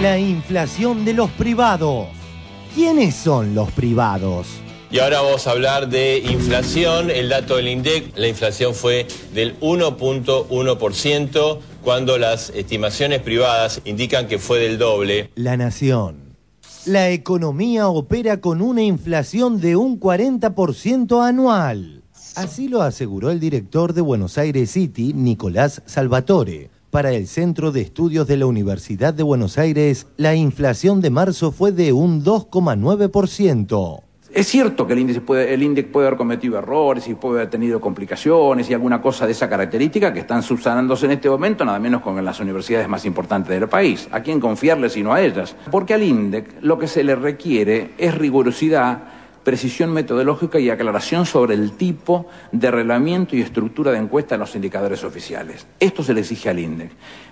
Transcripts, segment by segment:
La inflación de los privados. ¿Quiénes son los privados? Y ahora vamos a hablar de inflación. El dato del INDEC, la inflación fue del 1.1%, cuando las estimaciones privadas indican que fue del doble. La Nación. La economía opera con una inflación de un 40% anual. Así lo aseguró el director de Buenos Aires City, Nicolás Salvatore. Para el Centro de Estudios de la Universidad de Buenos Aires, la inflación de marzo fue de un 2,9%. Es cierto que el INDEC puede haber cometido errores y puede haber tenido complicaciones y alguna cosa de esa característica que están subsanándose en este momento, nada menos con las universidades más importantes del país. ¿A quién confiarle sino a ellas? Porque al INDEC lo que se le requiere es rigurosidad, precisión metodológica y aclaración sobre el tipo de reglamento y estructura de encuesta en los indicadores oficiales. Esto se le exige al INDEC.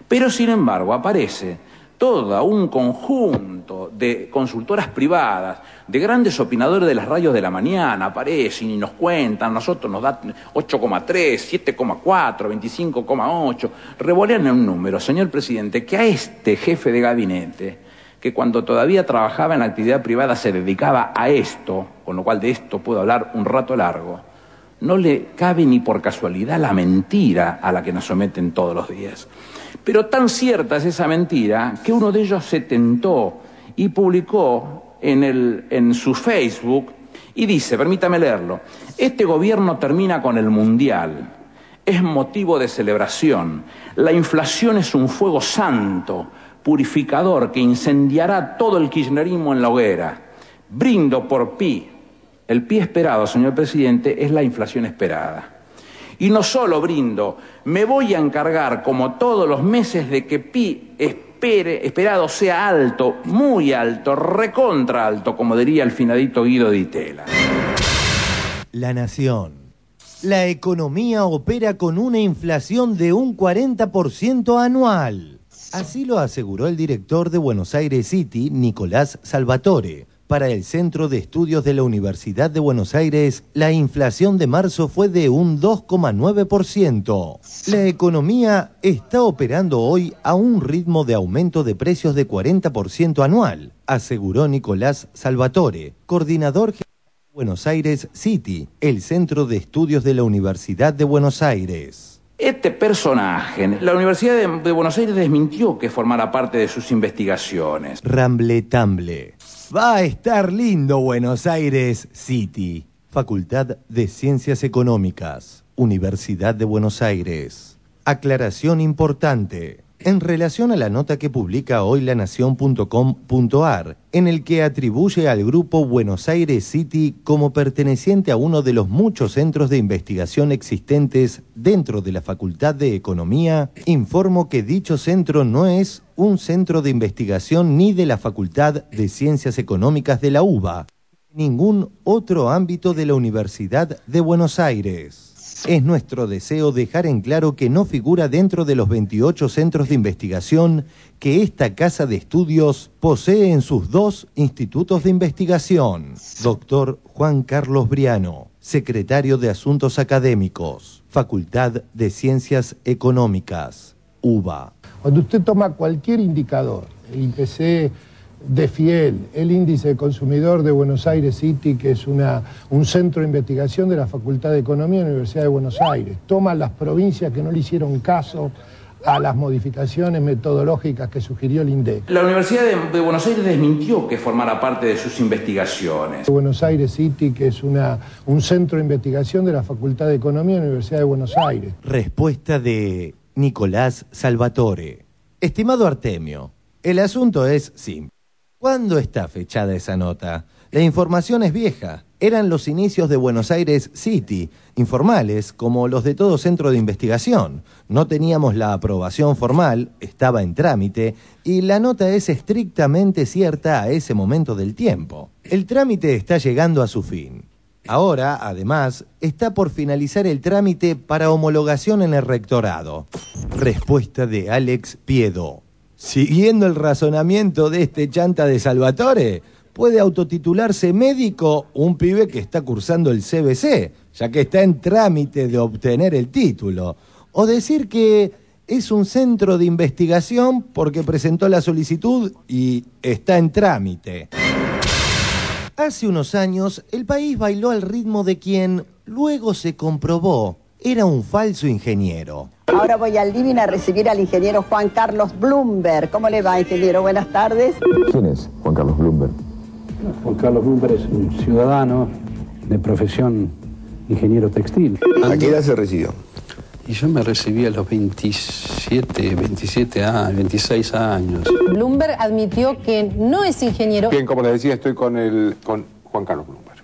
Pero, sin embargo, aparece todo un conjunto de consultoras privadas, de grandes opinadores de las radios de la mañana, aparecen y nos cuentan, nosotros nos da 8,3, 7,4, 25,8, revolean en un número, señor presidente, que a este jefe de gabinete, que cuando todavía trabajaba en la actividad privada se dedicaba a esto, con lo cual de esto puedo hablar un rato largo, no le cabe ni por casualidad la mentira a la que nos someten todos los días. Pero tan cierta es esa mentira que uno de ellos se tentó y publicó en su Facebook y dice, permítame leerlo, este gobierno termina con el mundial, es motivo de celebración, la inflación es un fuego santo, purificador que incendiará todo el kirchnerismo en la hoguera. Brindo por Pi. El Pi esperado, señor presidente, es la inflación esperada. Y no solo brindo, me voy a encargar, como todos los meses, de que Pi esperado sea alto, muy alto, recontra alto, como diría el finadito Guido Di Tella. La Nación. La economía opera con una inflación de un 40% anual. Así lo aseguró el director de Buenos Aires City, Nicolás Salvatore. Para el Centro de Estudios de la Universidad de Buenos Aires, la inflación de marzo fue de un 2,9%. La economía está operando hoy a un ritmo de aumento de precios de 40% anual, aseguró Nicolás Salvatore, coordinador general de Buenos Aires City, el Centro de Estudios de la Universidad de Buenos Aires. Este personaje, la Universidad de Buenos Aires desmintió que formara parte de sus investigaciones. Ramble-tamble. Va a estar lindo Buenos Aires City. Facultad de Ciencias Económicas, Universidad de Buenos Aires. Aclaración importante. En relación a la nota que publica hoy lanacion.com.ar, en el que atribuye al grupo Buenos Aires City como perteneciente a uno de los muchos centros de investigación existentes dentro de la Facultad de Economía, informo que dicho centro no es un centro de investigación ni de la Facultad de Ciencias Económicas de la UBA, ni ningún otro ámbito de la Universidad de Buenos Aires. Es nuestro deseo dejar en claro que no figura dentro de los 28 centros de investigación que esta casa de estudios posee en sus 2 institutos de investigación. Doctor Juan Carlos Briano, secretario de Asuntos Académicos, Facultad de Ciencias Económicas, UBA. Cuando usted toma cualquier indicador, el IPC de Fiel, el índice de consumidor de Buenos Aires City, que es un centro de investigación de la Facultad de Economía de la Universidad de Buenos Aires, toma las provincias que no le hicieron caso a las modificaciones metodológicas que sugirió el INDEC. La Universidad de Buenos Aires desmintió que formara parte de sus investigaciones. Buenos Aires City, que es un centro de investigación de la Facultad de Economía de la Universidad de Buenos Aires. Respuesta de Nicolás Salvatore. Estimado Artemio, el asunto es simple. ¿Cuándo está fechada esa nota? La información es vieja. Eran los inicios de Buenos Aires City, informales como los de todo centro de investigación. No teníamos la aprobación formal, estaba en trámite, y la nota es estrictamente cierta a ese momento del tiempo. El trámite está llegando a su fin. Ahora, además, está por finalizar el trámite para homologación en el rectorado. Respuesta de Alex Piedo. Siguiendo el razonamiento de este chanta de Salvatore, puede autotitularse médico un pibe que está cursando el CBC, ya que está en trámite de obtener el título. O decir que es un centro de investigación porque presentó la solicitud y está en trámite. Hace unos años, el país bailó al ritmo de quien luego se comprobó era un falso ingeniero. Ahora voy al living a recibir al ingeniero Juan Carlos Bloomberg. ¿Cómo le va, ingeniero? Buenas tardes. ¿Quién es Juan Carlos Bloomberg? Juan Carlos Bloomberg es un ciudadano de profesión ingeniero textil. ¿A qué edad se recibió? Y yo me recibí a los 26 años. Bloomberg admitió que no es ingeniero. Bien, como les decía, estoy con Juan Carlos Bloomberg.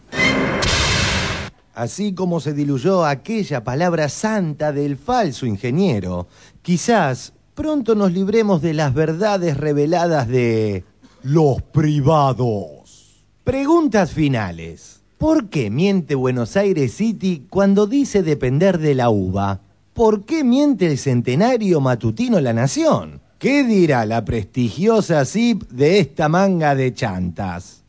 Así como se diluyó aquella palabra santa del falso ingeniero, quizás pronto nos libremos de las verdades reveladas de los privados. Preguntas finales. ¿Por qué miente Buenos Aires City cuando dice depender de la UBA? ¿Por qué miente el centenario matutino La Nación? ¿Qué dirá la prestigiosa CIP de esta manga de chantas?